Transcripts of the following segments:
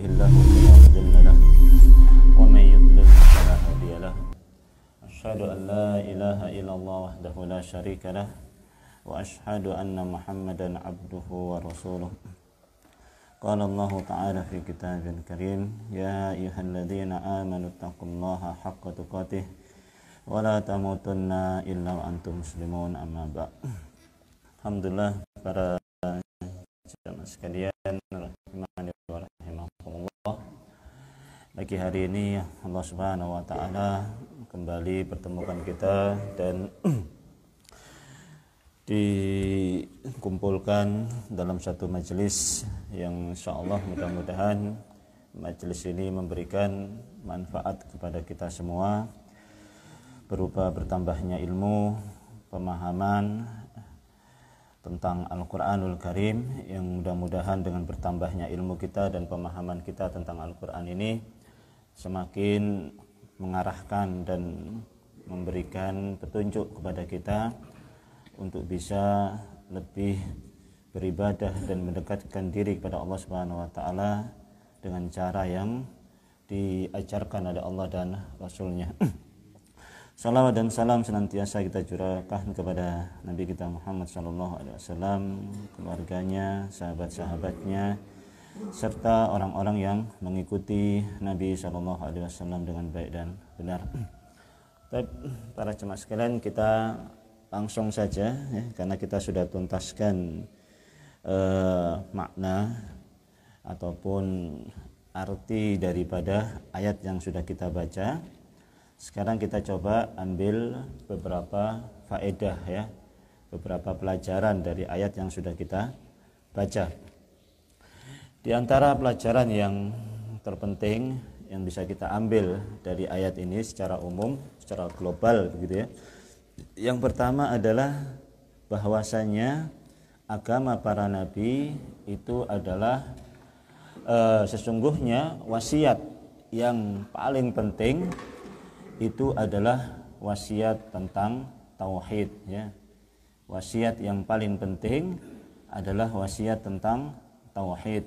الله فلا مضل له ومن يضلل فلا هادي له أشهد أن لا إله إلا الله وحده لا شريك له وأشهد أن محمدا عبده ورسوله قال الله تعالى في كتاب الكريم يا أيها الذين آمنوا اتقوا الله حق تقاته ولا تموتن إلا وأنتم مسلمون أما بعد. Alhamdulillah, para jamaah sekalian rahimani wa rahimakumullah. Pagi hari ini Allah Subhanahu wa taala kembali pertemukan kita dan dikumpulkan dalam satu majelis yang insyaallah mudah-mudahan majelis ini memberikan manfaat kepada kita semua berupa bertambahnya ilmu, pemahaman tentang Al-Quranul Karim, yang mudah-mudahan dengan bertambahnya ilmu kita dan pemahaman kita tentang Al-Quran ini semakin mengarahkan dan memberikan petunjuk kepada kita untuk bisa lebih beribadah dan mendekatkan diri kepada Allah Subhanahu wa taala dengan cara yang diajarkan oleh Allah dan Rasul-Nya. Salawat dan salam senantiasa kita curahkan kepada Nabi kita Muhammad SAW, keluarganya, sahabat-sahabatnya, serta orang-orang yang mengikuti Nabi SAW dengan baik dan benar. Para jemaah sekalian, kita langsung saja ya, karena kita sudah tuntaskan makna ataupun arti daripada ayat yang sudah kita baca. Sekarang kita coba ambil beberapa faedah ya, beberapa pelajaran dari ayat yang sudah kita baca. Di antara pelajaran yang terpenting yang bisa kita ambil dari ayat ini secara umum, secara global begitu ya. Yang pertama adalah bahwasanya agama para nabi itu adalah sesungguhnya wasiat yang paling penting itu adalah wasiat tentang tauhid ya. Wasiat yang paling penting adalah wasiat tentang tauhid.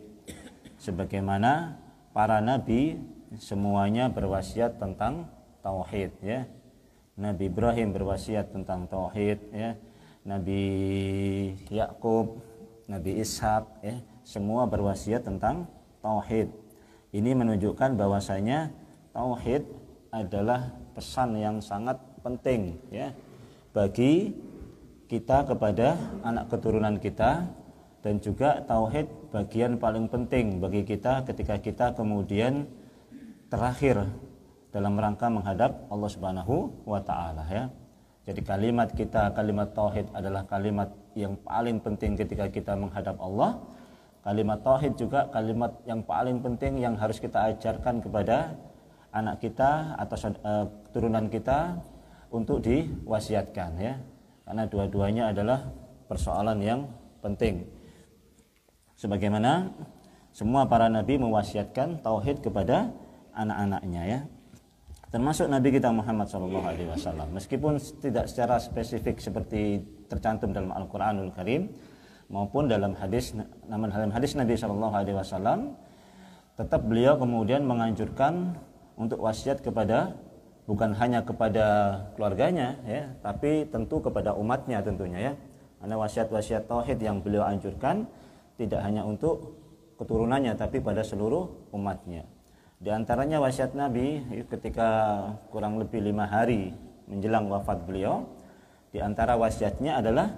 Sebagaimana para nabi semuanya berwasiat tentang tauhid ya. Nabi Ibrahim berwasiat tentang tauhid ya. Nabi Yakub, Nabi Ishak ya, semua berwasiat tentang tauhid. Ini menunjukkan bahwasanya tauhid adalah pesan yang sangat penting ya bagi kita kepada anak keturunan kita, dan juga tauhid bagian paling penting bagi kita ketika kita kemudian terakhir dalam rangka menghadap Allah Subhanahu wa taala ya. Jadi kalimat kita, kalimat tauhid adalah kalimat yang paling penting ketika kita menghadap Allah. Kalimat tauhid juga kalimat yang paling penting yang harus kita ajarkan kepada anak kita atau keturunan kita untuk diwasiatkan ya, karena dua-duanya adalah persoalan yang penting. Sebagaimana semua para nabi mewasiatkan tauhid kepada anak-anaknya ya, termasuk Nabi kita Muhammad SAW. Meskipun tidak secara spesifik seperti tercantum dalam Al-Quranul Karim maupun dalam hadis, namun dalam hadis Nabi SAW tetap beliau kemudian menganjurkan untuk wasiat kepada, bukan hanya kepada keluarganya ya, tapi tentu kepada umatnya tentunya ya. Karena wasiat-wasiat tauhid yang beliau anjurkan tidak hanya untuk keturunannya tapi pada seluruh umatnya. Di antaranya wasiat Nabi ketika kurang lebih 5 hari menjelang wafat beliau, di antara wasiatnya adalah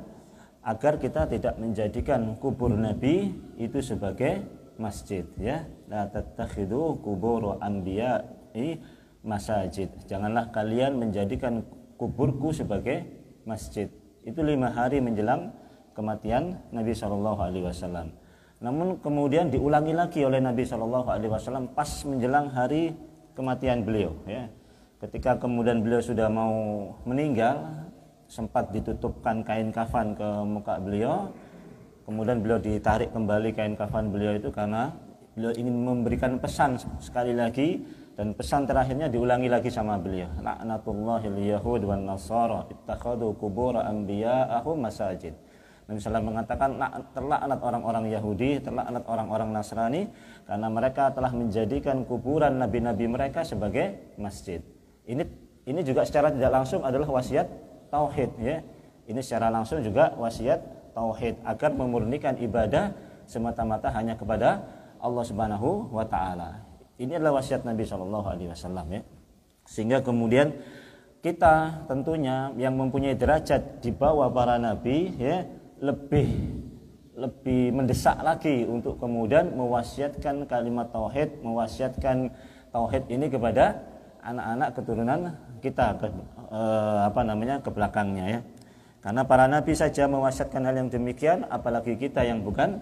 agar kita tidak menjadikan kubur Nabi itu sebagai masjid ya. La tattakhidhu qubur anbiya'i masajid. Janganlah kalian menjadikan kuburku sebagai masjid. Itu 5 hari menjelang kematian Nabi SAW. Namun kemudian diulangi lagi oleh Nabi SAW pas menjelang hari kematian beliau ya. Ketika kemudian beliau sudah mau meninggal, sempat ditutupkan kain kafan ke muka beliau. Kemudian beliau ditarik kembali kain kafan beliau itu karena beliau ingin memberikan pesan sekali lagi, dan pesan terakhirnya diulangi lagi sama beliau. La'natullahil yahud wan nasara ittakhadhu qubur anbiya'ahum masajid. Nabi SAW mengatakan terlaknat orang-orang Yahudi, terlaknat orang-orang Nasrani karena mereka telah menjadikan kuburan nabi-nabi mereka sebagai masjid. Ini juga secara tidak langsung adalah wasiat tauhid ya. Ini secara langsung juga wasiat tauhid agar memurnikan ibadah semata-mata hanya kepada Allah Subhanahu wa taala. Ini adalah wasiat Nabi Shallallahu alaihi wasallam ya. Sehingga kemudian kita tentunya yang mempunyai derajat di bawah para nabi ya lebih mendesak lagi untuk kemudian mewasiatkan kalimat tauhid, mewasiatkan tauhid ini kepada anak-anak keturunan kita ke belakangnya ya. Karena para nabi saja mewasiatkan hal yang demikian, apalagi kita yang bukan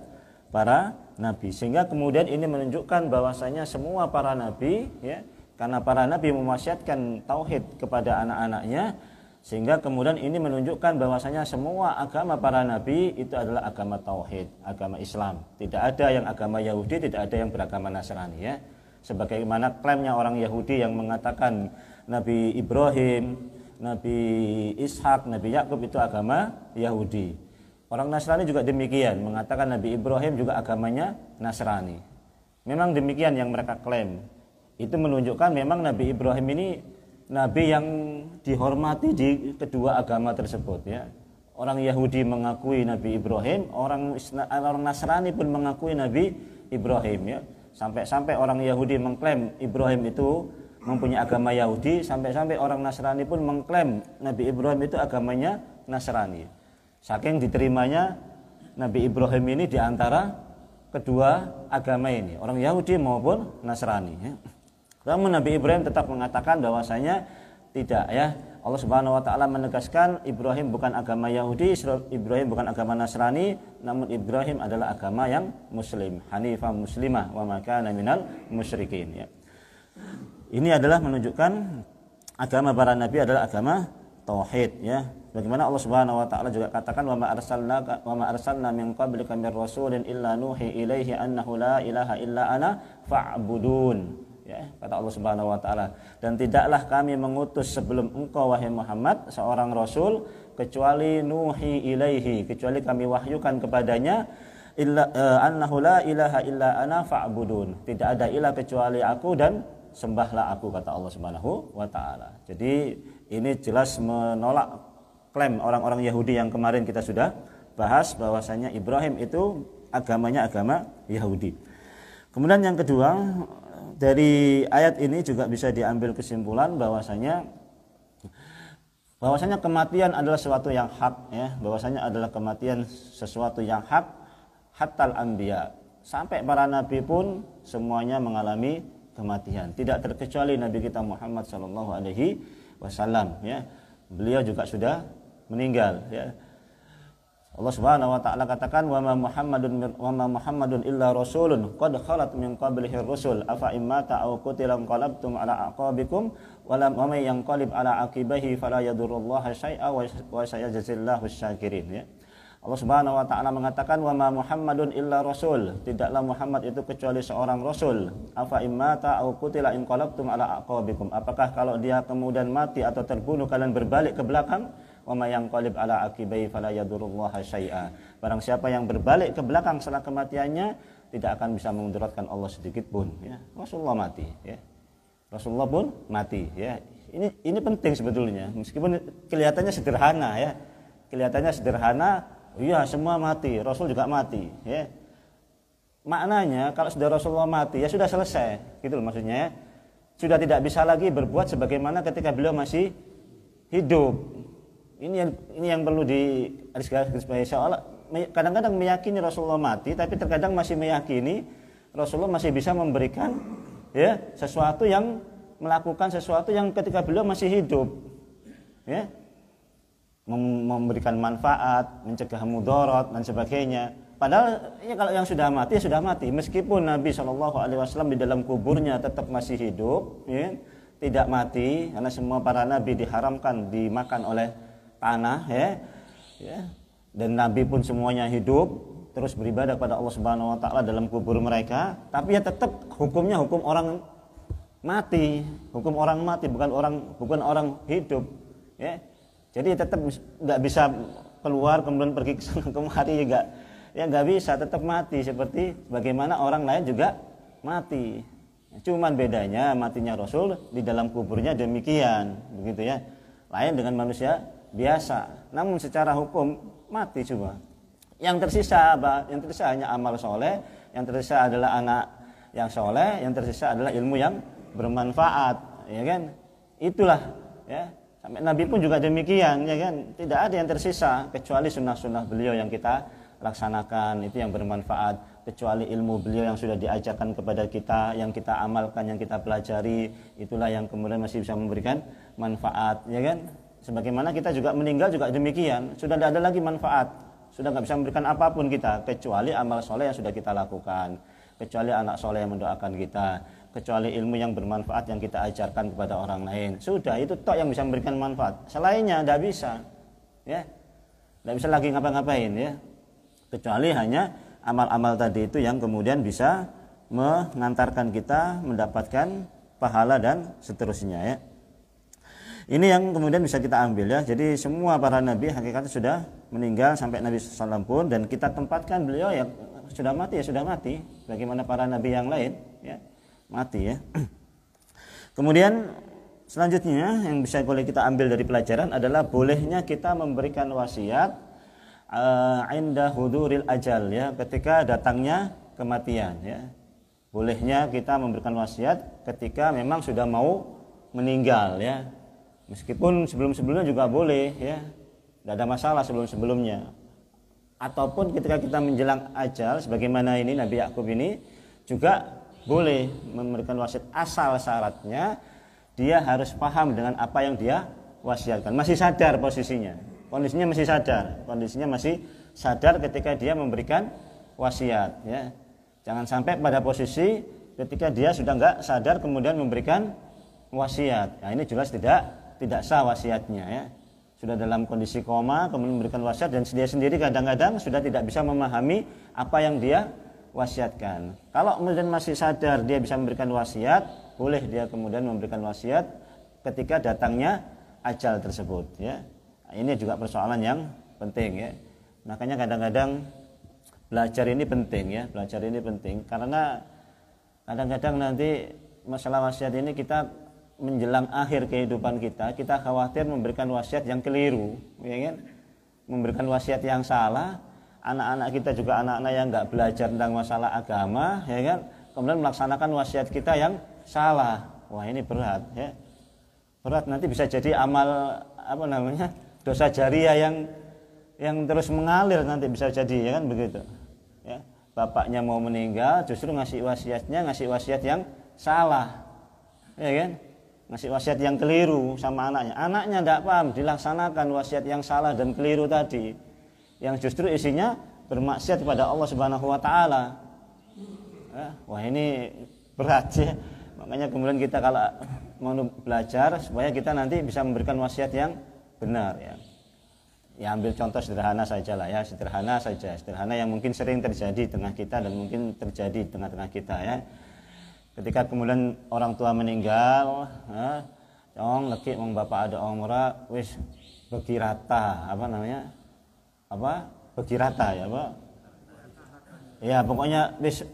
para nabi. Sehingga kemudian ini menunjukkan bahwasanya semua para nabi ya, karena para nabi mewasiatkan tauhid kepada anak-anaknya, sehingga kemudian ini menunjukkan bahwasanya semua agama para nabi itu adalah agama tauhid, agama Islam. Tidak ada yang agama Yahudi, tidak ada yang beragama Nasrani ya. Sebagaimana klaimnya orang Yahudi yang mengatakan Nabi Ibrahim, Nabi Ishak, Nabi Yakub itu agama Yahudi. Orang Nasrani juga demikian, mengatakan Nabi Ibrahim juga agamanya Nasrani. Memang demikian yang mereka klaim. Itu menunjukkan memang Nabi Ibrahim ini nabi yang dihormati di kedua agama tersebut ya. Orang Yahudi mengakui Nabi Ibrahim, orang Nasrani pun mengakui Nabi Ibrahim ya. Sampai-sampai orang Yahudi mengklaim Ibrahim itu mempunyai agama Yahudi, sampai-sampai orang Nasrani pun mengklaim Nabi Ibrahim itu agamanya Nasrani. Saking diterimanya Nabi Ibrahim ini di antara kedua agama ini, orang Yahudi maupun Nasrani ya. Namun Nabi Ibrahim tetap mengatakan bahwasanya tidak ya. Allah Subhanahu wa taala menegaskan Ibrahim bukan agama Yahudi, Ibrahim bukan agama Nasrani, namun Ibrahim adalah agama yang muslim, hanifah muslimah wa ma kana minal musyrikin ya. Ini adalah menunjukkan agama para nabi adalah agama tauhid ya. Bagaimana Allah Subhanahu wa taala juga katakan wa ma arsalna min qablika mir rasulin illa nuhi ilaihi annahu la ilaha illa ana fa'budun. Ya, kata Allah Subhanahu wa taala, dan tidaklah kami mengutus sebelum engkau wahai Muhammad seorang rasul kecuali nuhi ilaihi, kecuali kami wahyukan kepadanya illa annahu la ilaha illa ana fa'budun. Tidak ada ilah kecuali aku dan sembahlah aku, kata Allah Subhanahu wa taala. Jadi ini jelas menolak klaim orang-orang Yahudi yang kemarin kita sudah bahas bahwasanya Ibrahim itu agamanya agama Yahudi. Kemudian yang kedua, dari ayat ini juga bisa diambil kesimpulan bahwasanya kematian adalah sesuatu yang hak ya, bahwasanya adalah kematian sesuatu yang hak hatal anbiya, sampai para nabi pun semuanya mengalami kematian, tidak terkecuali nabi kita Muhammad sallallahu alaihi wasallam ya. Beliau juga sudah meninggal ya. Allah Subhanahu wa taala katakan wa ma Muhammadun illa rasulun qad khalat min qablihi ar-rusul afa immata aw qutila qalabtum ala aqabikum wa lam may yanqalib ala aqibahi fala yadurrullaha syai'a wa sayajzillahu asy-syakirin ya. Allah Subhanahu wa taala mengatakan wa ma Muhammadun illa rasul, tidaklah Muhammad itu kecuali seorang rasul. Afa immata aw qutila qalabtum ala aqabikum, apakah kalau dia kemudian mati atau terbunuh kalian berbalik ke belakang? Wa may yanqalib ala aqibai fala yadurrullaha syai'a. Barang siapa yang berbalik ke belakang setelah kematiannya tidak akan bisa memudaratkan Allah sedikit pun ya. Rasulullah mati ya. Rasulullah pun mati ya. Ini penting sebetulnya, meskipun kelihatannya sederhana ya. Kelihatannya sederhana, iya semua mati, Rasul juga mati ya. Maknanya kalau sudah Rasulullah mati ya sudah selesai gitu loh maksudnya ya. Sudah tidak bisa lagi berbuat sebagaimana ketika beliau masih hidup. Ini yang perlu digarisbawahi. Seolah kadang-kadang meyakini Rasulullah mati, tapi terkadang masih meyakini Rasulullah masih bisa memberikan ya sesuatu yang melakukan sesuatu yang ketika beliau masih hidup ya, memberikan manfaat, mencegah mudarat dan sebagainya. Padahal ya, kalau yang sudah mati ya sudah mati. Meskipun Nabi SAW di dalam kuburnya tetap masih hidup ya, tidak mati, karena semua para nabi diharamkan dimakan oleh tanah ya. Dan nabi pun semuanya hidup terus beribadah kepada Allah Subhanahu wa taala dalam kubur mereka, tapi ya tetap hukumnya hukum orang mati, bukan orang hidup ya. Jadi tetap nggak bisa keluar kemudian pergi ke sana kemari juga ya nggak bisa, tetap mati seperti bagaimana orang lain juga mati. Cuman bedanya matinya Rasul di dalam kuburnya demikian, begitu ya. Lain dengan manusia biasa. Namun secara hukum mati cuma. Yang tersisa apa? Yang tersisa hanya amal soleh, yang tersisa adalah anak yang soleh, yang tersisa adalah ilmu yang bermanfaat, ya kan? Itulah ya. Sampai Nabi pun juga demikian, ya kan? Tidak ada yang tersisa kecuali sunnah-sunnah beliau yang kita laksanakan, itu yang bermanfaat, kecuali ilmu beliau yang sudah diajarkan kepada kita, yang kita amalkan, yang kita pelajari, itulah yang kemudian masih bisa memberikan manfaat, ya kan? Sebagaimana kita juga meninggal juga demikian, sudah tidak ada lagi manfaat, sudah nggak bisa memberikan apapun kita kecuali amal soleh yang sudah kita lakukan, kecuali anak soleh yang mendoakan kita, kecuali ilmu yang bermanfaat yang kita ajarkan kepada orang lain. Sudah, itu tok yang bisa memberikan manfaat. Selainnya tidak bisa, ya, tidak bisa lagi ngapa-ngapain, ya, kecuali hanya amal-amal tadi itu yang kemudian bisa mengantarkan kita mendapatkan pahala dan seterusnya, ya. Ini yang kemudian bisa kita ambil, ya. Jadi semua para nabi hakikatnya sudah meninggal sampai Nabi SAW pun, dan kita tempatkan beliau yang sudah mati ya sudah mati, bagaimana para nabi yang lain, ya, mati, ya. Kemudian selanjutnya yang bisa boleh kita ambil dari pelajaran adalah bolehnya kita memberikan wasiat inda huduril ajal, ya, ketika datangnya kematian, ya. Bolehnya kita memberikan wasiat ketika memang sudah mau meninggal, ya. Meskipun sebelum-sebelumnya juga boleh, ya, tidak ada masalah sebelum-sebelumnya. Ataupun ketika kita menjelang ajal, sebagaimana ini Nabi Yakub ini juga boleh memberikan wasiat, asal syaratnya dia harus paham dengan apa yang dia wasiatkan, masih sadar posisinya, kondisinya masih sadar ketika dia memberikan wasiat, ya. Jangan sampai pada posisi ketika dia sudah nggak sadar kemudian memberikan wasiat. Nah, ini jelas tidak sah wasiatnya, ya. Sudah dalam kondisi koma kemudian memberikan wasiat, dan dia sendiri kadang-kadang sudah tidak bisa memahami apa yang dia wasiatkan. Kalau kemudian masih sadar dia bisa memberikan wasiat, boleh dia kemudian memberikan wasiat ketika datangnya ajal tersebut, ya. Nah, ini juga persoalan yang penting, ya. Makanya kadang-kadang belajar ini penting karena kadang-kadang nanti masalah wasiat ini kita menjelang akhir kehidupan kita khawatir memberikan wasiat yang keliru, ya kan? Memberikan wasiat yang salah, anak-anak kita juga anak-anak yang nggak belajar tentang masalah agama, ya kan? Kemudian melaksanakan wasiat kita yang salah. Wah, ini berat, ya. Berat, nanti bisa jadi amal dosa jariah yang terus mengalir, nanti bisa jadi, ya kan, begitu, ya. Bapaknya mau meninggal justru ngasih wasiat yang salah, ya kan? Ngasih wasiat yang keliru sama anaknya tidak paham, dilaksanakan wasiat yang salah dan keliru tadi, yang justru isinya bermaksiat kepada Allah Subhanahu wa taala. Ya, wah, ini berat, ya. Makanya kemudian kita kalau mau belajar supaya kita nanti bisa memberikan wasiat yang benar, ya. Ya, ambil contoh sederhana saja lah, ya, sederhana yang mungkin sering terjadi di tengah kita dan mungkin terjadi di tengah-tengah kita, ya. Ketika kemudian orang tua meninggal, leki mong bapak ada umrah, wis begirata, begirata, ya, Pak. Ya, pokoknya wis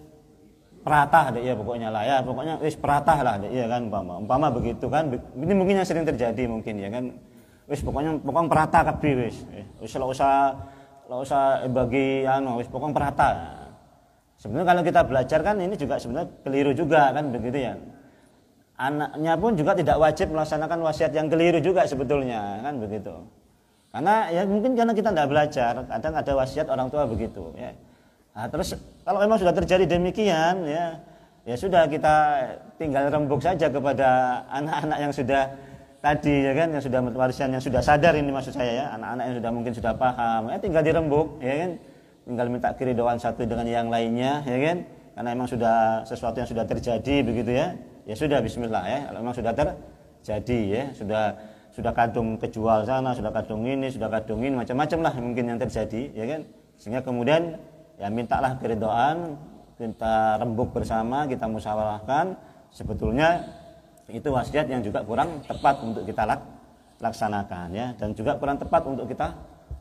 peratah deh, ya, pokoknya lah, ya, pokoknya wis peratah lah deh, ya kan, umpama begitu kan. Ini mungkin yang sering terjadi mungkin, ya kan. Wis pokoknya peratah kabeh wis la usah bagi wis pokoknya peratah. Sebenarnya kalau kita belajar kan ini juga sebenarnya keliru juga kan, begitu, ya. Anaknya pun juga tidak wajib melaksanakan wasiat yang keliru juga sebetulnya, kan, begitu. Karena ya mungkin karena kita tidak belajar, kadang ada wasiat orang tua begitu, ya. Nah, terus kalau memang sudah terjadi demikian, ya sudah, kita tinggal rembuk saja kepada anak-anak yang sudah tadi, ya kan, yang sudah warisan, yang sudah sadar, ini maksud saya, ya, anak-anak yang sudah mungkin sudah paham, ya, tinggal dirembuk, ya kan. Tinggal minta keridhaan satu dengan yang lainnya, ya kan, karena memang sudah sesuatu yang sudah terjadi begitu, ya. Ya sudah, bismillah, ya, kalau memang sudah terjadi, ya, sudah kadung kejual sana, sudah kadung ini, macam-macam lah mungkin yang terjadi, ya kan. Sehingga kemudian ya mintalah keridhaan, kita rembuk bersama, kita musyawarahkan, sebetulnya itu wasiat yang juga kurang tepat untuk kita laksanakan, ya, dan juga kurang tepat untuk kita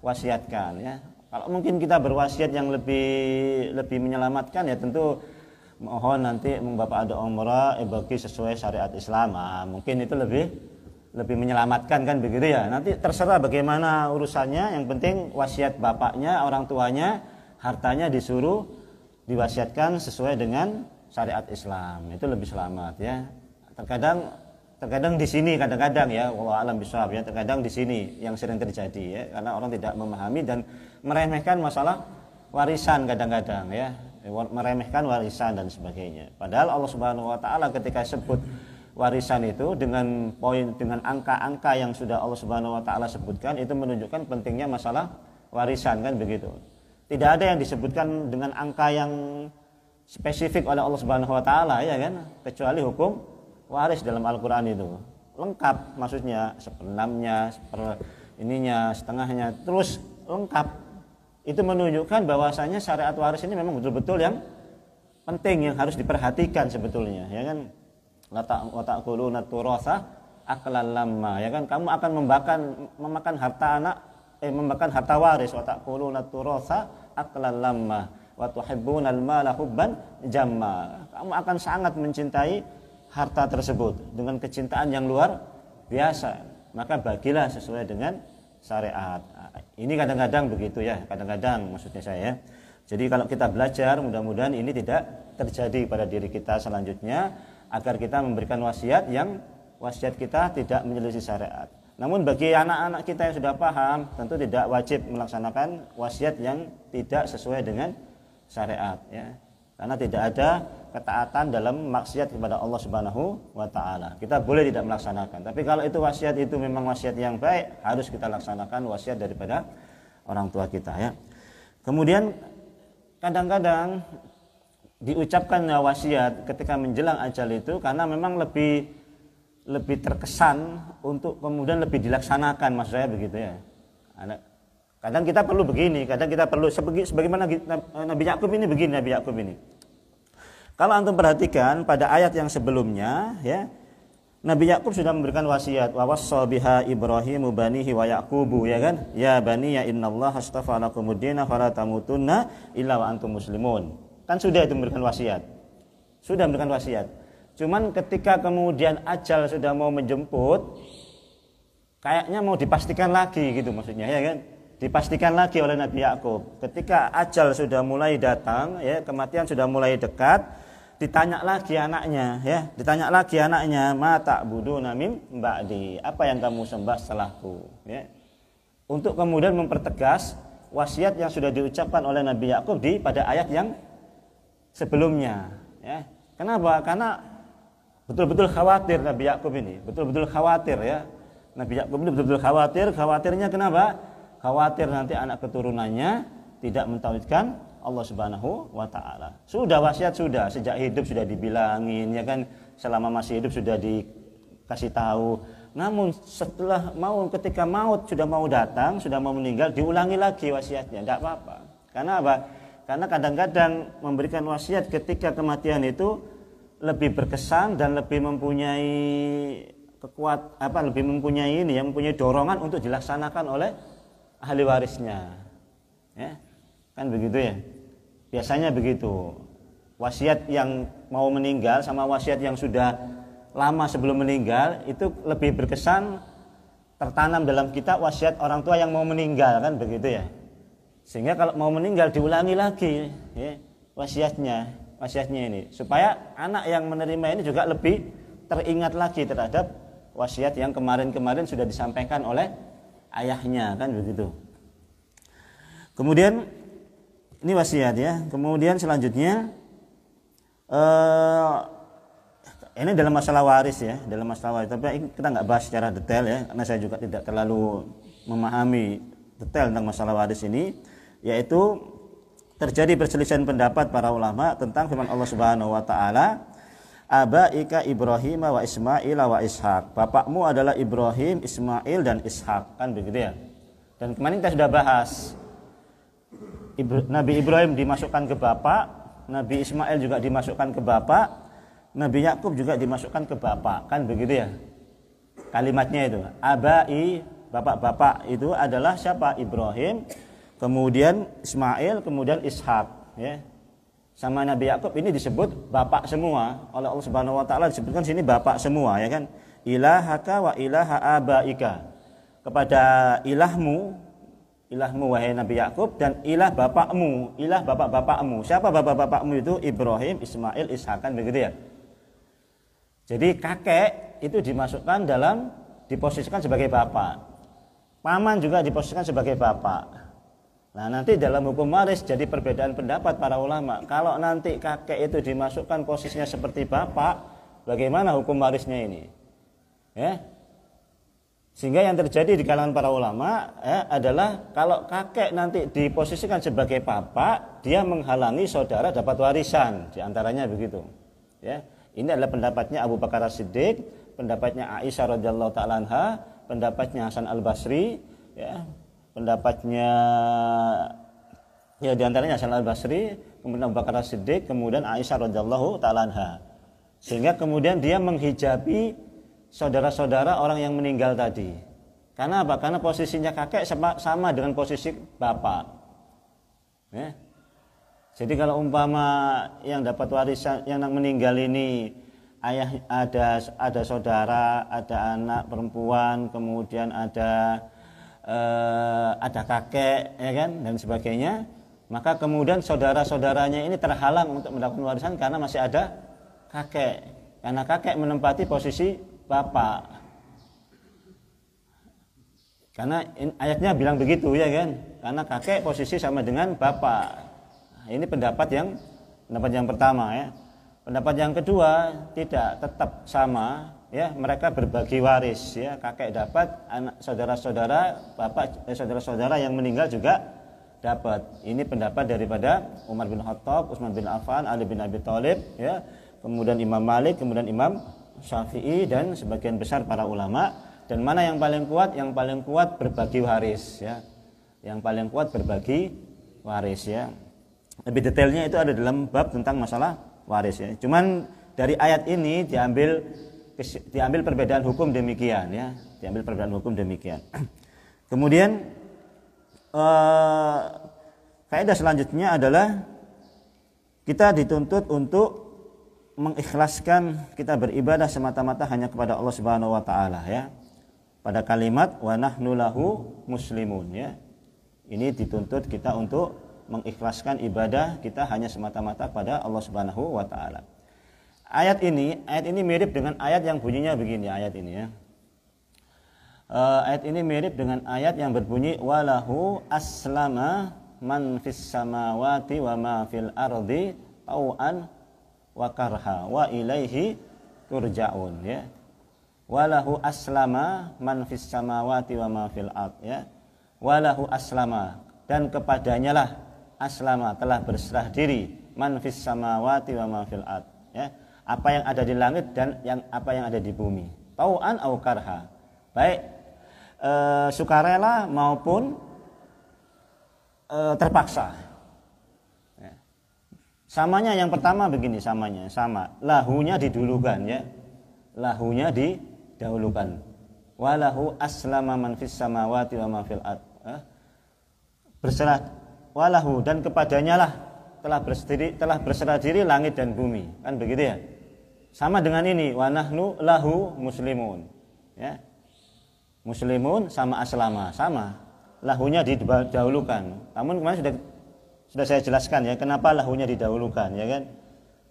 wasiatkan ya. Kalau mungkin kita berwasiat yang lebih menyelamatkan ya tentu mohon nanti Bapak ada umrah bagi sesuai syariat Islam. Mungkin itu lebih menyelamatkan kan begitu ya. Nanti terserah bagaimana urusannya, yang penting wasiat bapaknya, orang tuanya, hartanya disuruh diwasiatkan sesuai dengan syariat Islam. Itu lebih selamat ya. Terkadang di sini kadang-kadang ya, wallahu alam bishawab ya, terkadang di sini yang sering terjadi ya, karena orang tidak memahami dan meremehkan masalah warisan kadang-kadang ya, meremehkan warisan dan sebagainya. Padahal Allah Subhanahu wa taala ketika sebut warisan itu dengan angka-angka yang sudah Allah Subhanahu wa taala sebutkan, itu menunjukkan pentingnya masalah warisan kan begitu. Tidak ada yang disebutkan dengan angka yang spesifik oleh Allah Subhanahu wa taala ya kan, kecuali hukum waris dalam Al-Quran itu lengkap, maksudnya seperenamnya, setengahnya, terus lengkap. Itu menunjukkan bahwasanya syariat waris ini memang betul-betul yang penting, yang harus diperhatikan sebetulnya ya kan. Wa ta'kuluna turatsa aklan lamma ya kan, kamu akan memakan harta waris. Wa ta'kuluna turatsa aklan lamma wa tuhibbunal mala hubban jamma, kamu akan sangat mencintai harta tersebut dengan kecintaan yang luar biasa, maka bagilah sesuai dengan syariat. Ini kadang-kadang begitu ya, kadang-kadang maksudnya saya. Jadi kalau kita belajar, mudah-mudahan ini tidak terjadi pada diri kita selanjutnya, agar kita memberikan wasiat kita tidak menyelisih syariat. Namun bagi anak-anak kita yang sudah paham, tentu tidak wajib melaksanakan wasiat yang tidak sesuai dengan syariat ya. Karena tidak ada ketaatan dalam maksiat kepada Allah Subhanahu wa taala. Kita boleh tidak melaksanakan. Tapi kalau itu wasiat itu memang wasiat yang baik, harus kita laksanakan wasiat daripada orang tua kita ya. Kemudian kadang-kadang diucapkan wasiat ketika menjelang ajal itu karena memang lebih terkesan untuk kemudian lebih dilaksanakan, maksud saya begitu ya. Kadang kita perlu begini, kadang kita perlu sebagaimana Nabi Yakub ini begini, Nabi Yakub ini. Kalau antum perhatikan pada ayat yang sebelumnya ya, Nabi Yakub sudah memberikan wasiat, wa wassa biha Ibrahimu banihi wa Yaqubu ya kan? Ya bani ya innallaha astafa lakumuddin fala tamutunna illa wa antum muslimun. Kan sudah itu memberikan wasiat. Sudah memberikan wasiat. Cuman ketika kemudian ajal sudah mau menjemput, kayaknya mau dipastikan lagi gitu maksudnya ya kan? Dipastikan lagi oleh Nabi Yakub. Ketika ajal sudah mulai datang, ya, kematian sudah mulai dekat, ditanya lagi anaknya, ma ta'buduna min ba'di, apa yang kamu sembah setelahku, ya. Untuk kemudian mempertegas wasiat yang sudah diucapkan oleh Nabi Yakub pada ayat yang sebelumnya, ya. Kenapa? Karena betul-betul khawatir Nabi Yakub ini, betul-betul khawatir ya. Nabi Yakub ini betul-betul khawatirnya kenapa? Khawatir nanti anak keturunannya tidak mentauhidkan Allah Subhanahu wa taala. Sudah wasiat sudah, sejak hidup sudah dibilangin ya kan, selama masih hidup sudah dikasih tahu. Namun ketika maut sudah mau datang, sudah mau meninggal, diulangi lagi wasiatnya, tidak apa-apa. Karena apa? Karena kadang-kadang memberikan wasiat ketika kematian itu lebih berkesan dan lebih mempunyai mempunyai dorongan untuk dilaksanakan oleh ahli warisnya, ya kan begitu ya. Biasanya begitu. Wasiat yang mau meninggal sama wasiat yang sudah lama sebelum meninggal itu lebih berkesan, tertanam dalam kita wasiat orang tua yang mau meninggal kan begitu ya. Sehingga kalau mau meninggal diulangi lagi, ya, wasiatnya ini supaya anak yang menerima ini juga lebih teringat lagi terhadap wasiat yang kemarin-kemarin sudah disampaikan oleh ayahnya kan begitu. Kemudian ini wasiat ya. Kemudian selanjutnya ini dalam masalah waris ya, dalam masalah waris. Tapi kita nggak bahas secara detail ya, karena saya juga tidak terlalu memahami detail tentang masalah waris ini. Yaitu terjadi perselisihan pendapat para ulama tentang firman Allah Subhanahu wa taala, abaika Ibrahim wa Ismail wa Ishak. Bapakmu adalah Ibrahim, Ismail dan Ishak, kan begitu ya. Dan kemarin kita sudah bahas Nabi Ibrahim dimasukkan ke bapak, Nabi Ismail juga dimasukkan ke bapak, Nabi Yakub juga dimasukkan ke bapak, kan begitu ya. Kalimatnya itu, abai bapak-bapak itu adalah siapa? Ibrahim, kemudian Ismail, kemudian Ishak, ya. Sama Nabi Yakub ini disebut bapak semua oleh Allah Subhanahu wa taala, disebutkan sini bapak semua, ya kan? Ilahaka wa ilaha abaika. Kepada ilahmu wahai Nabi Yakub, dan ilah bapakmu, ilah bapak-bapakmu. Siapa bapak-bapakmu itu? Ibrahim, Ismail, Ishak, kan begitu ya. Jadi kakek itu dimasukkan diposisikan sebagai bapak. Paman juga diposisikan sebagai bapak. Nah, nanti dalam hukum waris jadi perbedaan pendapat para ulama. Kalau nanti kakek itu dimasukkan posisinya seperti bapak, bagaimana hukum warisnya ini? Ya. Sehingga yang terjadi di kalangan para ulama adalah kalau kakek nanti diposisikan sebagai bapak, dia menghalangi saudara dapat warisan, di antaranya begitu. Ya. Ini adalah pendapatnya Abu Bakar As-Siddiq, pendapatnya Aisyah radhiyallahu taala anha, pendapatnya Hasan Al-Basri, ya, pendapatnya di antaranya Hasan Al-Basri, kemudian Abu Bakar As-Siddiq, kemudian Aisyah radhiyallahu taala anha. Sehingga kemudian dia menghijabi saudara-saudara orang yang meninggal tadi. Karena apa? Karena posisinya kakek sama dengan posisi bapak. Ya. Jadi kalau umpama yang dapat warisan, yang meninggal ini ayah, ada saudara, ada anak perempuan, kemudian ada kakek, ya kan, dan sebagainya, maka kemudian saudara-saudaranya ini terhalang untuk mendapatkan warisan karena masih ada kakek, karena kakek menempati posisi bapak. Karena ayatnya bilang begitu, ya kan, karena kakek posisi sama dengan bapak. Ini pendapat yang pertama, ya. Pendapat yang kedua tidak, tetap sama, ya, mereka berbagi waris, ya. Kakek dapat, anak saudara-saudara, saudara-saudara yang meninggal juga dapat. Ini pendapat daripada Umar bin Khattab, Utsman bin Affan, Ali bin Abi Thalib, ya. Kemudian Imam Malik, kemudian Imam Syafi'i dan sebagian besar para ulama. Dan mana yang paling kuat? Yang paling kuat berbagi waris, ya. Yang paling kuat berbagi waris, ya. Lebih detailnya itu ada dalam bab tentang masalah waris, ya. Cuman dari ayat ini diambil perbedaan hukum demikian, ya. Diambil perbedaan hukum demikian. Kemudian kaidah selanjutnya adalah kita dituntut untuk mengikhlaskan kita beribadah semata-mata hanya kepada Allah Subhanahu wa taala, ya. Pada kalimat wa nahnu lahu muslimun, ya. Ini dituntut kita untuk mengikhlaskan ibadah kita hanya semata-mata pada Allah Subhanahu wa taala. Ayat ini mirip dengan ayat yang bunyinya begini, ayat ini, ya. Ayat ini mirip dengan ayat yang berbunyi walahu aslama man fis samawati wa ma fil ardi tau'an wa karha wa ilaihi turja'un, ya. Walahu aslama man fis samawati wa ma fil ard, ya. Walahu aslama, dan kepadanya lah aslama, telah berserah diri, man fis samawati wa ma fil ard, ya. Apa yang ada di langit dan apa yang ada di bumi, tau'an au karha, baik sukarela maupun terpaksa, ya. Samanya yang pertama begini, sama lahunya didulukan, ya. Lahunya didahulukan. Walahu aslama man fis samawati wa ma fil ard, ya. Berserah, walahu, dan kepadanya lah telah berserah diri langit dan bumi, kan begitu, ya. Sama dengan ini wa nahnu lahu muslimun, ya. Muslimun sama aslama, sama, lahunya didahulukan. Namun kemarin sudah saya jelaskan, ya, kenapa lahunya didahulukan, ya kan.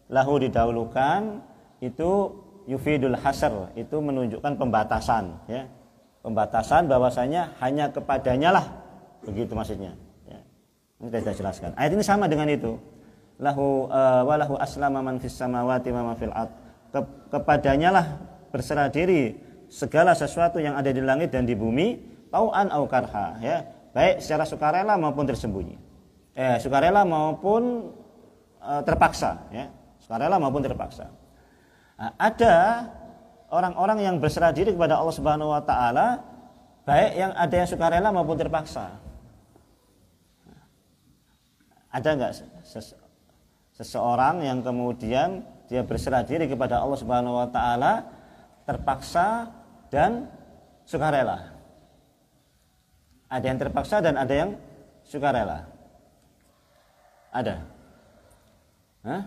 Lahu didahulukan itu yufidul hasr, itu menunjukkan pembatasan, ya. Pembatasan bahwasanya hanya kepadanya lah, begitu maksudnya. Ini sudah saya jelaskan. Ayat ini sama dengan itu. Walahu aslama man fis samawati wa ma fil ard. Kepadanya lah berserah diri segala sesuatu yang ada di langit dan di bumi, tau'an au karha, ya. Baik secara sukarela maupun tersembunyi. Sukarela maupun terpaksa, ya. Sukarela maupun terpaksa. Nah, ada orang-orang yang berserah diri kepada Allah Subhanahu wa taala, baik yang ada yang sukarela maupun terpaksa. Ada enggak seseorang yang kemudian dia berserah diri kepada Allah Subhanahu wa taala terpaksa dan sukarela? Ada yang terpaksa dan ada yang sukarela. Ada? Hah?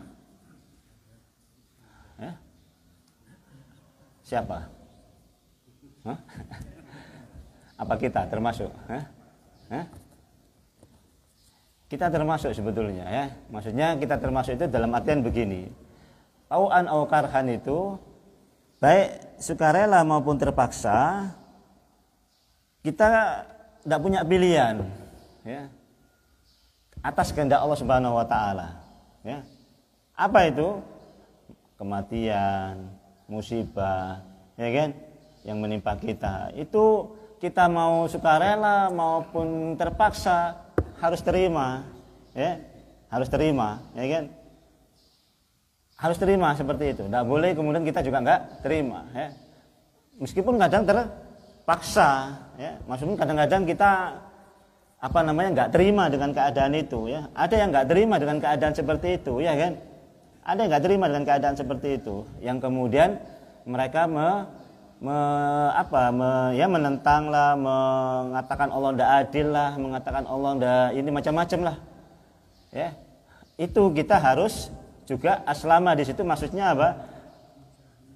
Ya? Siapa? Hah? Apa kita termasuk? Hah? Hah? Kita termasuk sebetulnya ya. Maksudnya kita termasuk itu dalam artian begini. Tau'an au karhan itu baik sukarela maupun terpaksa, kita tidak punya pilihan ya, atas kehendak Allah Subhanahu wa taala ya. Apa itu? Kematian, musibah ya kan yang menimpa kita. Itu kita mau sukarela maupun terpaksa harus terima ya. Harus terima ya kan. Harus terima seperti itu. Tidak boleh kemudian kita juga enggak terima ya. Meskipun kadang terpaksa ya. Maksudnya kadang-kadang kita enggak terima dengan keadaan itu ya. Ada yang enggak terima dengan keadaan seperti itu ya kan. Ada yang enggak terima dengan keadaan seperti itu, yang kemudian mereka menentang lah, mengatakan Allah tidak adil lah, mengatakan Allah tidak ini macam-macam lah ya. Itu kita harus juga aslama di situ. Maksudnya apa?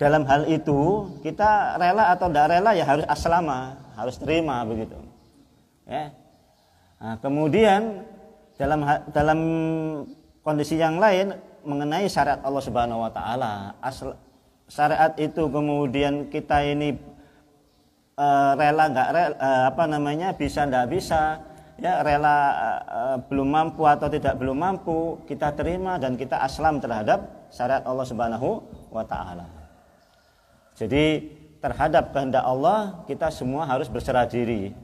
Dalam hal itu kita rela atau tidak rela ya harus aslama, harus terima begitu. Ya. Nah, kemudian dalam kondisi yang lain mengenai syariat Allah Subhanahu wa taala, syariat itu kemudian kita ini rela nggak rela, bisa nggak bisa ya, rela belum mampu atau tidak belum mampu, kita terima dan kita aslam terhadap syariat Allah Subhanahu wa taala. Jadi terhadap kehendak Allah kita semua harus berserah diri.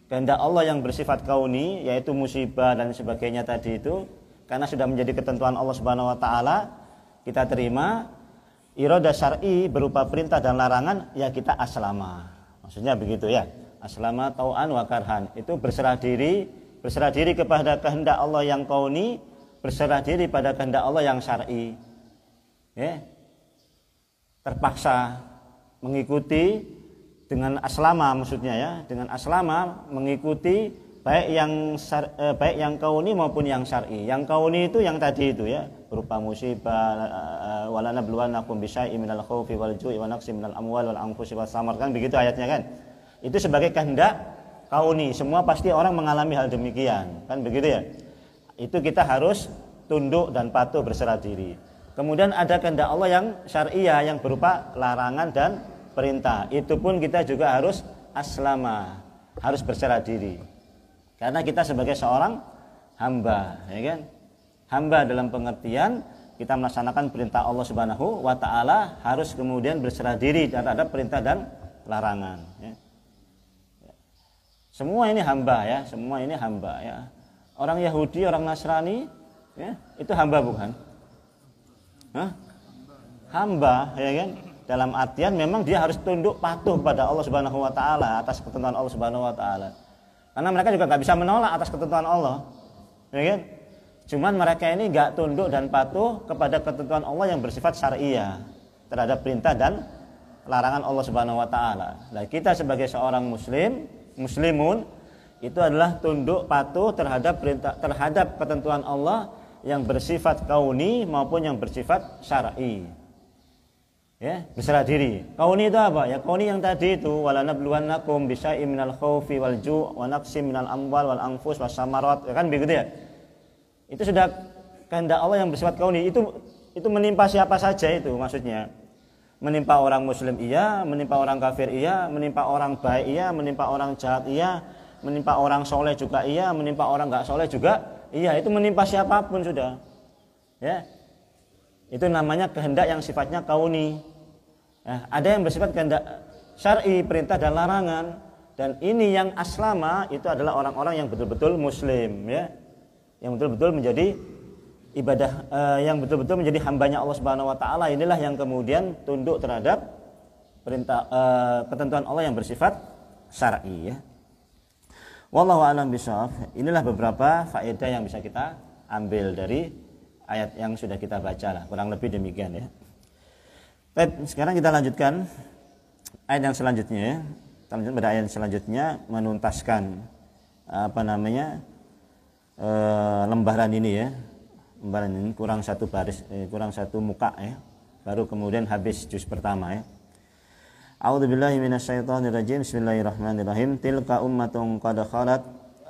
Kehendak Allah yang bersifat kauni, yaitu musibah dan sebagainya tadi itu, karena sudah menjadi ketentuan Allah Subhanahu wa taala, kita terima. Iradah syar'i berupa perintah dan larangan ya kita aslama. Maksudnya begitu ya. Aslama tau'an wa karhan, itu berserah diri kepada kehendak Allah yang kauni, berserah diri pada kehendak Allah yang syar'i. Ya. Terpaksa mengikuti dengan aslama, maksudnya ya, dengan aslama mengikuti baik yang kauni maupun yang syar'i. Yang kauni itu yang tadi itu ya, berupa musibah, wala nabluwannakum bisyai'in minal khaufi wal ju'i wa naqsin minal amwal wal anfusi was samar, kan begitu ayatnya kan. Itu sebagai kehendak kauni, semua pasti orang mengalami hal demikian, kan begitu ya. Itu kita harus tunduk dan patuh, berserah diri. Kemudian ada kehendak Allah yang syariah, yang berupa larangan dan perintah. Itu pun kita juga harus aslama, harus berserah diri. Karena kita sebagai seorang hamba, ya kan? Hamba dalam pengertian kita melaksanakan perintah Allah Subhanahu wa taala, harus kemudian berserah diri terhadap perintah dan larangan, ya. Semua ini hamba ya, semua ini hamba ya. Orang Yahudi, orang Nasrani, ya, itu hamba bukan? Hah? Hamba, ya kan? Dalam artian memang dia harus tunduk patuh kepada Allah Subhanahu wa taala, atas ketentuan Allah Subhanahu wa taala. Karena mereka juga nggak bisa menolak atas ketentuan Allah, ya kan? Cuman mereka ini nggak tunduk dan patuh kepada ketentuan Allah yang bersifat syariah terhadap perintah dan larangan Allah Subhanahu wa taala. Nah, kita sebagai seorang muslimun itu adalah tunduk patuh terhadap perintah, terhadap ketentuan Allah yang bersifat kauni maupun yang bersifat syar'i. Ya, berserah diri. Kauni itu apa? Ya kauni yang tadi itu, wala nabluwannakum bisyai'in minal khaufi wal ju' wa naqsin minal amwal wal anfus was samarat, ya kan begitu ya. Itu sudah kehendak Allah yang bersifat kauni. Itu menimpa siapa saja itu maksudnya. Menimpa orang muslim iya, menimpa orang kafir iya, menimpa orang baik iya, menimpa orang jahat iya, menimpa orang soleh juga iya, menimpa orang enggak soleh juga iya. Itu menimpa siapapun sudah. Ya. Itu namanya kehendak yang sifatnya kauni. Ya, ada yang bersifat kehendak syar'i, perintah dan larangan. Dan ini yang aslama itu adalah orang-orang yang betul-betul muslim, ya. Yang betul-betul menjadi ibadah, yang betul-betul menjadi hambanya Allah Subhanahu wa taala. Inilah yang kemudian tunduk terhadap perintah, ketentuan Allah yang bersifat syar'i, ya. Wallahu a'lam bishawab. Inilah beberapa faedah yang bisa kita ambil dari ayat yang sudah kita baca lah, kurang lebih demikian ya. Baik, sekarang kita lanjutkan ayat yang selanjutnya ya. Kita lanjut pada ayat selanjutnya, menuntaskan lembaran ini ya. Lembaran ini kurang satu baris, kurang satu muka ya. Baru kemudian habis juz pertama ya. A'udzubillahi minasyaitonirrajim. Bismillahirrahmanirrahim. Tilka ummatun qad khalat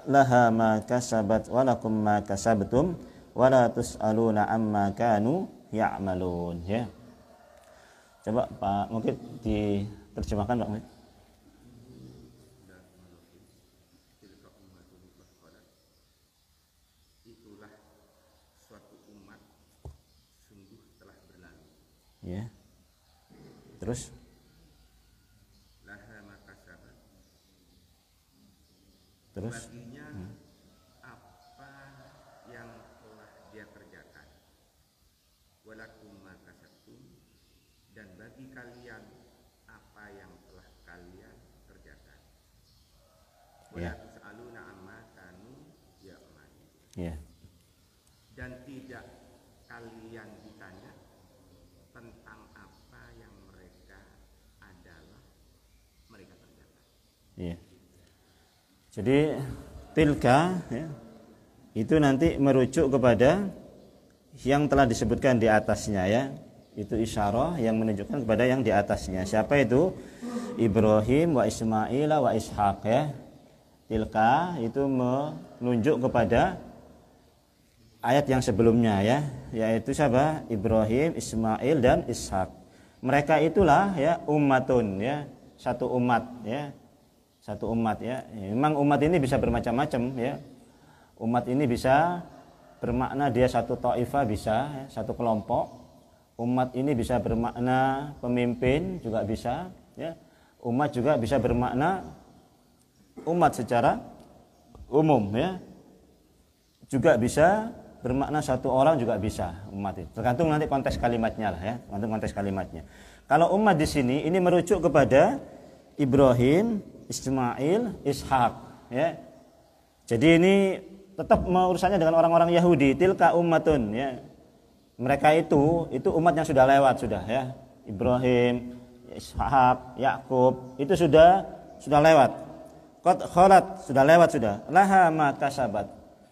laha ma kasabat wa lakum ma kasabtum wa la tus'aluna amma kanu ya'malun ya. Coba Pak mungkin diterjemahkan Pak Mungkin. Ya. Terus laha makasabat. Terus baginya apa yang telah dia kerjakan. Walakum makasabtum, dan bagi kalian apa yang telah kalian kerjakan. Wala tus'aluna amma kanu ya'malun. ya. Dan tidak kalian ditanya tentang apa yang mereka kerjakan. Iya. Jadi tilka ya, itu nanti merujuk kepada yang telah disebutkan di atasnya ya. Itu isyarah yang menunjukkan kepada yang di atasnya. Siapa itu? Ibrahim wa Ismail wa Ishaq ya. Tilka itu menunjuk kepada ayat yang sebelumnya ya, yaitu siapa? Ibrahim, Ismail dan Ishak. Mereka itulah ya ummatun ya, satu umat ya. Satu umat ya. Memang umat ini bisa bermacam-macam ya. Umat ini bisa bermakna dia satu taifah bisa, ya, satu kelompok. Umat ini bisa bermakna pemimpin juga bisa ya. Umat juga bisa bermakna umat secara umum ya. Juga bisa bermakna satu orang juga bisa umat itu. Tergantung nanti konteks kalimatnya lah ya, tergantung konteks kalimatnya. Kalau umat di sini ini merujuk kepada Ibrahim, Ismail, Ishak ya. Jadi ini tetap urusannya dengan orang-orang Yahudi. Tilka ummatun ya. Mereka itu umat yang sudah lewat sudah ya. Ibrahim, Ishak, Yakub itu sudah lewat. Qad khalat sudah lewat sudah. Laha ma kasabat.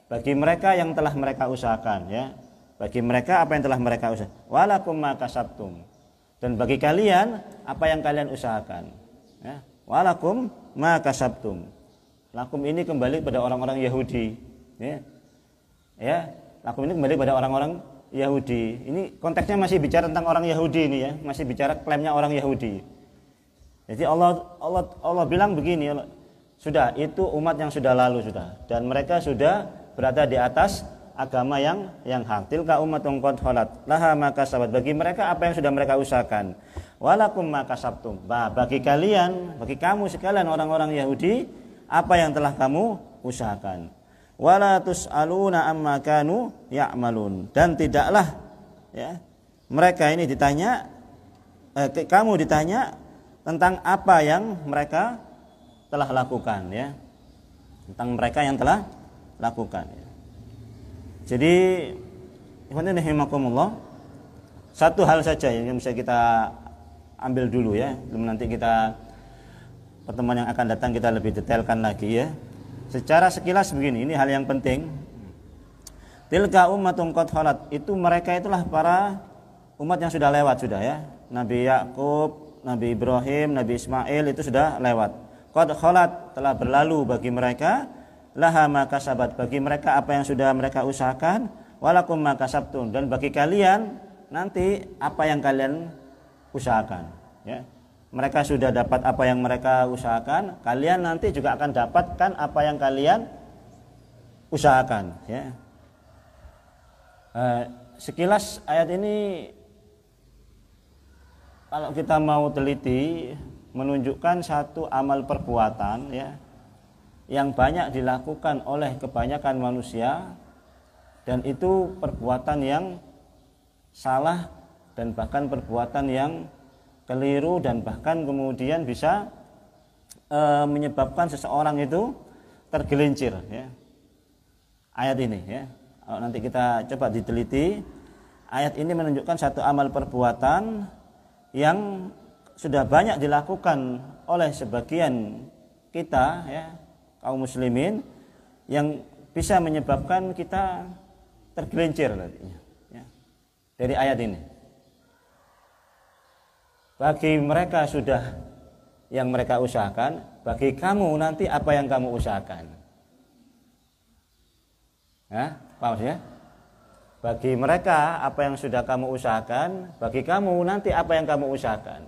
Bagi mereka yang telah mereka usahakan ya. Bagi mereka apa yang telah mereka usahakan. Walakum ma kasabtum. Dan bagi kalian apa yang kalian usahakan. Ya. Walakum ma kasabtum. Lakum ini kembali pada orang-orang Yahudi ya. Ya, lakum ini kembali pada orang-orang Yahudi. Ini konteksnya masih bicara tentang orang Yahudi ini ya, masih bicara klaimnya orang Yahudi. Jadi Allah bilang begini, sudah itu umat yang sudah lalu sudah, dan mereka sudah berada di atas agama yang hak. Tilka ummatun qad khalat laha ma kasabat. Bagi mereka apa yang sudah mereka usahakan. Walakum ma kasabtum. Bagi kalian, bagi kamu sekalian orang-orang Yahudi, apa yang telah kamu usahakan. Wala tus'aluna amma kanu ya'malun. Dan tidaklah ya mereka ini ditanya kamu ditanya tentang apa yang mereka telah lakukan ya. Tentang mereka yang telah lakukan ya. Jadi ikhwan rahimakumullah, satu hal saja yang bisa kita ambil dulu ya, belum nanti kita pertemuan yang akan datang kita lebih detailkan lagi ya. Secara sekilas begini, ini hal yang penting. Tilka ummatun qad khalat, itu mereka itulah para umat yang sudah lewat sudah ya. Nabi Yakub, Nabi Ibrahim, Nabi Ismail itu sudah lewat. Qad khalat telah berlalu bagi mereka, laha ma kasabat, bagi mereka apa yang sudah mereka usahakan, walakum ma kasabtum, dan bagi kalian nanti apa yang kalian usahakan ya. Mereka sudah dapat apa yang mereka usahakan, kalian nanti juga akan dapatkan apa yang kalian usahakan ya. Sekilas ayat ini kalau kita mau teliti menunjukkan satu amal perbuatan ya yang banyak dilakukan oleh kebanyakan manusia, dan itu perbuatan yang salah dan bahkan perbuatan yang keliru, dan bahkan kemudian bisa menyebabkan seseorang itu tergelincir ya. Ayat ini ya, kalau nanti kita coba diteliti, ayat ini menunjukkan satu amal perbuatan yang sudah banyak dilakukan oleh sebagian kita ya, kaum muslimin, yang bisa menyebabkan kita tergelincir nantinya, ya, dari ayat ini. Bagi mereka sudah yang mereka usahakan, bagi kamu nanti apa yang kamu usahakan. Ya, paham ya? Bagi mereka apa yang sudah kamu usahakan, bagi kamu nanti apa yang kamu usahakan.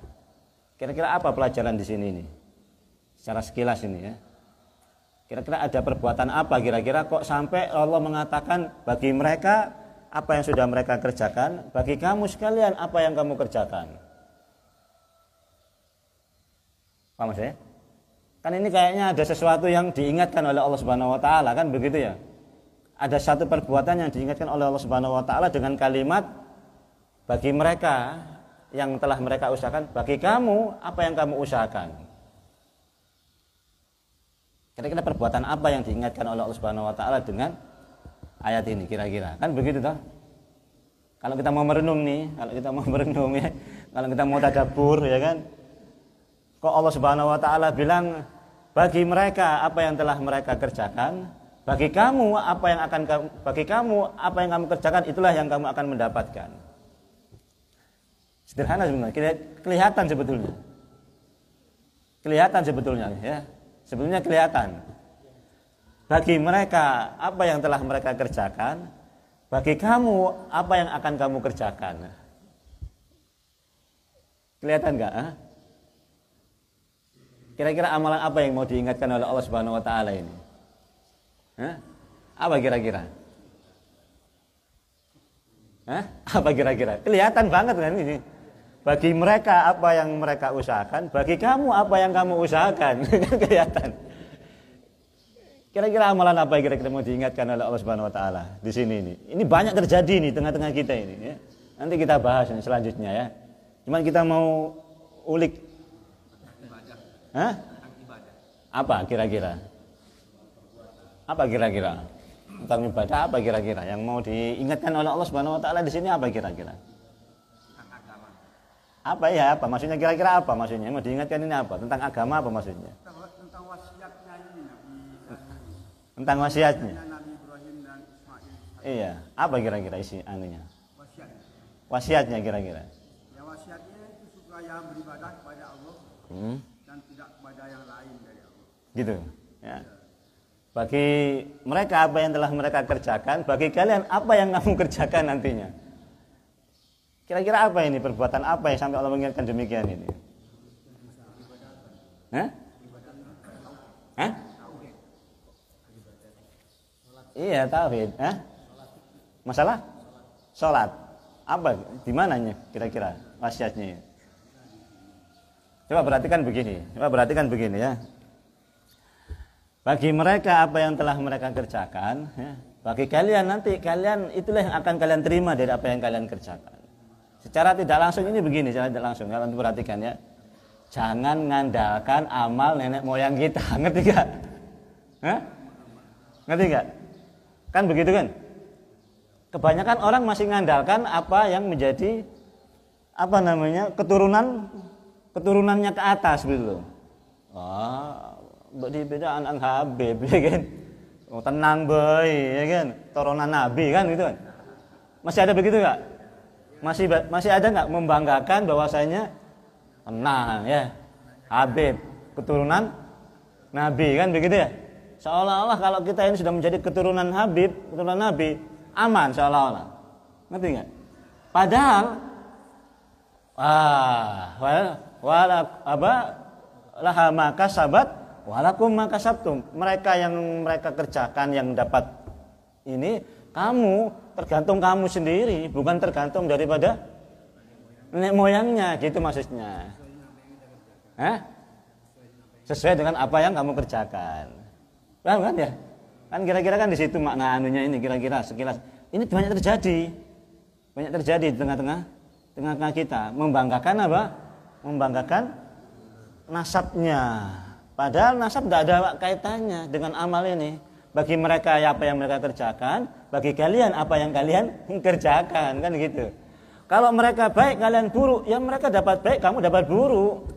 Kira-kira apa pelajaran di sini ini? Secara sekilas ini ya. Kira-kira ada perbuatan apa kira-kira kok sampai Allah mengatakan bagi mereka apa yang sudah mereka kerjakan, bagi kamu sekalian apa yang kamu kerjakan. Paham ya? Kan ini kayaknya ada sesuatu yang diingatkan oleh Allah Subhanahu wa taala, kan begitu ya? Ada satu perbuatan yang diingatkan oleh Allah Subhanahu wa taala dengan kalimat bagi mereka yang telah mereka usahakan, bagi kamu apa yang kamu usahakan. Kira-kira perbuatan apa yang diingatkan oleh Allah Subhanahu wa taala dengan ayat ini kira-kira? Kan begitu toh? Kalau kita mau merenung nih, ya, kalau kita mau tadabbur ya kan? Kok Allah Subhanahu wa taala bilang bagi mereka apa yang telah mereka kerjakan, bagi kamu apa yang kamu kerjakan itulah yang kamu akan mendapatkan. Sederhana sebenarnya, kelihatan sebetulnya ya. Sebetulnya kelihatan. Bagi mereka apa yang telah mereka kerjakan, bagi kamu apa yang akan kamu kerjakan. Kelihatan enggak? Kira-kira amalan apa yang mau diingatkan oleh Allah Subhanahu wa taala ini? Apa kira-kira? Apa kira-kira? Kelihatan banget kan ini. Bagi mereka apa yang mereka usahakan, bagi kamu apa yang kamu usahakan. Kelihatan. Kira-kira amalan apa yang kira-kira mau diingatkan oleh Allah Subhanahu wa taala di sini ini? Ini banyak terjadi nih tengah-tengah kita ini ya. Nanti kita bahas ini selanjutnya ya. Cuman kita mau ulik. Apa kira-kira? Tentang ibadah apa kira-kira yang mau diingatkan oleh Allah Subhanahu wa taala di sini apa kira-kira? Apa maksudnya kira-kira apa maksudnya? Mau diingatkan ini apa? Tentang agama apa maksudnya? Tentang wasiatnya ini Nabi. Tentang wasiatnya. Nabi Ibrahim dan Ismail. Iya, apa kira-kira isi anunya? Wasiatnya. Kira-kira. Ya wasiatnya itu supaya beribadah kepada Allah dan tidak kepada yang lain dari Allah. Gitu, ya. Bagi mereka apa yang telah mereka kerjakan, bagi kalian apa yang kamu kerjakan nantinya. Kira-kira apa ini perbuatan apa yang sampai Allah mengingatkan demikian ini? Iya, tauhid. Masalah salat. Apa? Di mananya kira-kira wasiatnya? Coba perhatikan begini ya. Bagi mereka apa yang telah mereka kerjakan, ya. Bagi kalian nanti kalian itulah yang akan kalian terima dari apa yang kalian kerjakan. Secara tidak langsung ini begini, secara tidak langsung kalian perhatikan ya. Jangan ngandalkan amal nenek moyang kita, ngerti gak? Ngerti gak? Kan begitu kan? Kebanyakan orang masih ngandalkan apa yang menjadi keturunannya ke atas gitu loh. Beda anak Habib ya kan. Tenang boy ya kan. Turunan Nabi kan gitu kan. Masih ada begitu enggak? Masih ada enggak membanggakan bahwasanya tenang ya. Habib keturunan Nabi kan begitu ya. Seolah-olah kalau kita ini sudah menjadi keturunan Habib, keturunan Nabi, aman seolah-olah. Ngerti enggak? Padahal laha maka sabat walakum maka sabtum. Mereka yang mereka kerjakan yang dapat ini, kamu tergantung kamu sendiri, bukan tergantung daripada nenek moyangnya, gitu maksudnya. Sesuai dengan apa yang kamu kerjakan. Paham kan ya? Kan kira-kira kan di situ makna anunya ini kira-kira sekilas. Ini banyak terjadi. Banyak terjadi di tengah-tengah kita, membanggakan apa? Membanggakan nasabnya. Padahal nasab tidak ada kaitannya dengan amal ini. Bagi mereka apa yang mereka kerjakan, bagi kalian apa yang kalian kerjakan, kan gitu. Kalau mereka baik, kalian buruk, ya mereka dapat baik, kamu dapat buruk.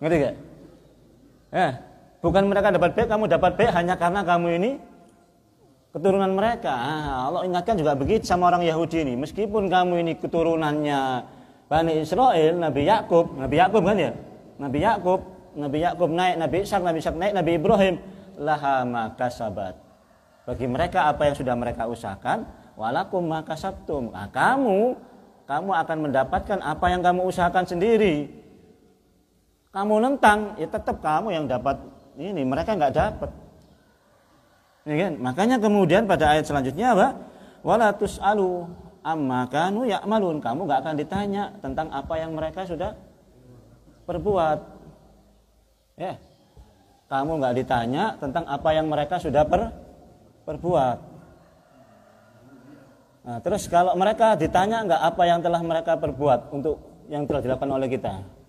Ngerti gak? Bukan mereka dapat baik, kamu dapat baik hanya karena kamu ini keturunan mereka. Allah ingatkan juga begitu sama orang Yahudi ini. Meskipun kamu ini keturunannya Bani Israel, Nabi Yakub kan ya? Nabi Yakub naik, Nabi Ishak naik, Nabi Ibrahim, laha ma kasabat. Bagi mereka apa yang sudah mereka usahakan, walakum ma kasabtum. Nah, kamu akan mendapatkan apa yang kamu usahakan sendiri. Kamu nentang, ya tetap kamu yang dapat ini, mereka enggak dapat. Ya kan? Makanya kemudian pada ayat selanjutnya apa? Wala tus'alu amma kanu ya'malun. Kamu enggak akan ditanya tentang apa yang mereka sudah perbuat. Ya. Kamu enggak ditanya tentang apa yang mereka sudah perbuat. Nah, terus kalau mereka ditanya enggak apa yang telah mereka perbuat untuk yang telah dilakukan oleh kita?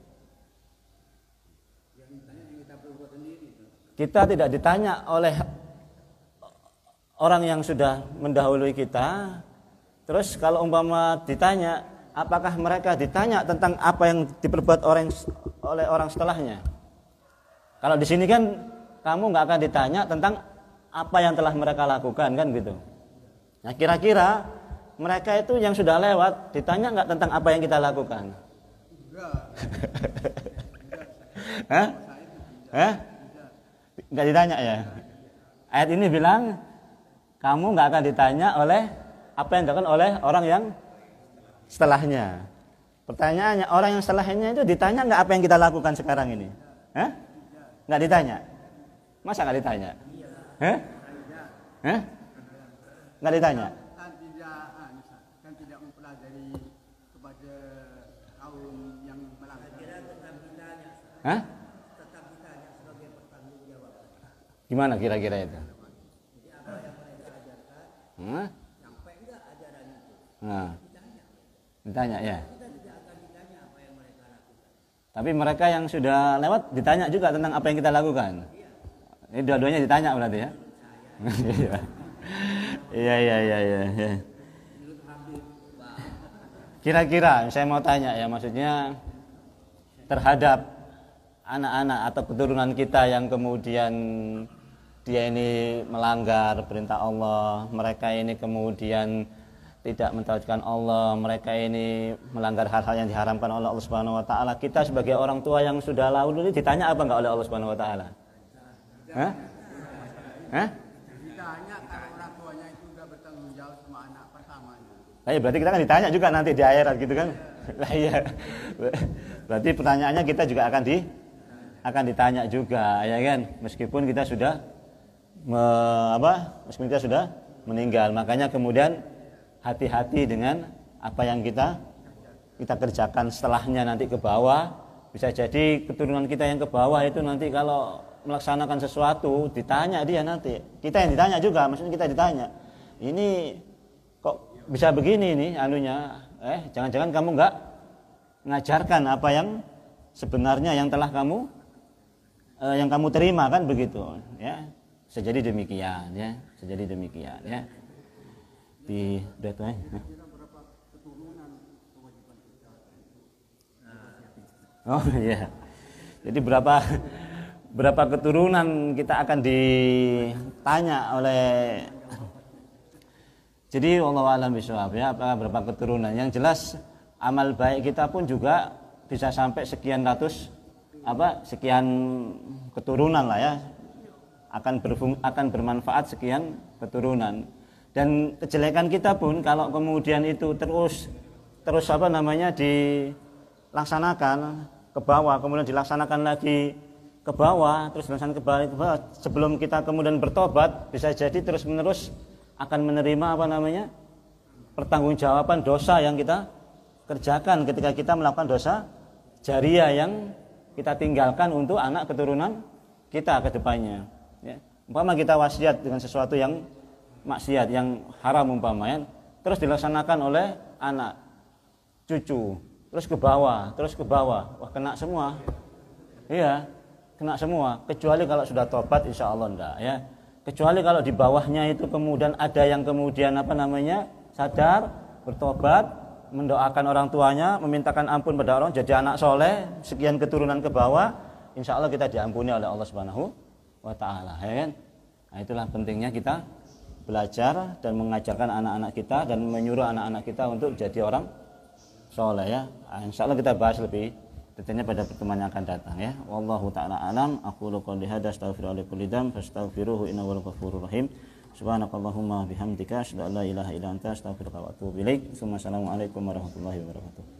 Kita tidak ditanya oleh orang yang sudah mendahului kita. Terus kalau umpama ditanya, apakah mereka ditanya tentang apa yang diperbuat oleh orang setelahnya? Kalau di sini kan kamu nggak akan ditanya tentang apa yang telah mereka lakukan, kan gitu. Nah, kira-kira mereka itu yang sudah lewat ditanya nggak tentang apa yang kita lakukan? Nggak ditanya ya. Ayat ini bilang kamu nggak akan ditanya oleh apa yang dilakukan oleh orang yang setelahnya. Pertanyaannya, orang yang setelahnya itu ditanya nggak apa yang kita lakukan sekarang ini? Nggak ditanya? Masa nggak ditanya? Nggak ditanya? Kan tidak mempelajari kepada kaum yang melanggar. Gimana kira-kira itu? Ditanya ya. Tapi mereka yang sudah lewat ditanya juga tentang apa yang kita lakukan. Ini dua-duanya ditanya berarti ya. Iya. Kira-kira saya mau tanya ya, maksudnya terhadap anak-anak atau keturunan kita yang kemudian dia ini melanggar perintah Allah, mereka ini kemudian tidak mentaatkan Allah, mereka ini melanggar hal-hal yang diharamkan oleh Allah Subhanahu wa taala. Kita sebagai orang tua yang sudah lalu ini ditanya apa enggak oleh Allah Subhanahu wa taala? Ditanya kalau orang tuanya itu enggak bertanggung jawab sama anak pertamanya. Nah, berarti kita kan ditanya juga nanti di akhirat gitu kan? Lah iya. Berarti pertanyaannya kita juga akan ditanya juga, ya kan? Meskipun kita sudah meninggal. Makanya kemudian hati-hati dengan apa yang kita kerjakan setelahnya nanti ke bawah. Bisa jadi keturunan kita yang ke bawah itu nanti kalau melaksanakan sesuatu ditanya dia nanti. Kita yang ditanya juga, maksudnya kita ditanya. Ini kok bisa begini nih anunya? Jangan-jangan kamu enggak ngajarkan apa yang sebenarnya yang telah kamu terima, kan begitu ya. Sejadi demikian ya. Di data Oh iya. Jadi berapa keturunan kita akan ditanya oleh. Jadi wallahu a'lam bishawab ya, berapa keturunan. Yang jelas amal baik kita pun juga bisa sampai sekian keturunan lah ya. Akan bermanfaat sekian keturunan. Dan kejelekan kita pun kalau kemudian itu terus dilaksanakan ke bawah, kemudian dilaksanakan lagi ke bawah, terus dilaksanakan ke bawah, sebelum kita kemudian bertobat, bisa jadi terus menerus akan menerima pertanggungjawaban dosa yang kita kerjakan ketika kita melakukan dosa jariah yang kita tinggalkan untuk anak keturunan kita ke depannya. Ya. Umpama kita wasiat dengan sesuatu yang maksiat, yang haram umpamanya, terus dilaksanakan oleh anak, cucu, terus ke bawah, wah kena semua. Iya, kena semua. Kecuali kalau sudah tobat, insya Allah enggak ya. Kecuali kalau di bawahnya itu kemudian ada yang kemudian sadar, bertobat, mendoakan orang tuanya, memintakan ampun pada orang, jadi anak soleh, sekian keturunan ke bawah, insya Allah kita diampuni oleh Allah Subhanahu wa taala, ya kan? Nah, itulah pentingnya kita belajar dan mengajarkan anak-anak kita dan menyuruh anak-anak kita untuk jadi orang soleh ya. Insyaallah kita bahas lebih detailnya pada pertemuan yang akan datang ya. Wallahu taala alam. Aqulu qouli hadza astaghfirullaha li kulli dzam fastaghfiruhu innahu huwal ghafurur rahim. Subhanakallahumma bihamdika asyhadu an la ilaha illa anta astaghfiruka wa atubu ilaik. Assalamualaikum warahmatullahi wabarakatuh.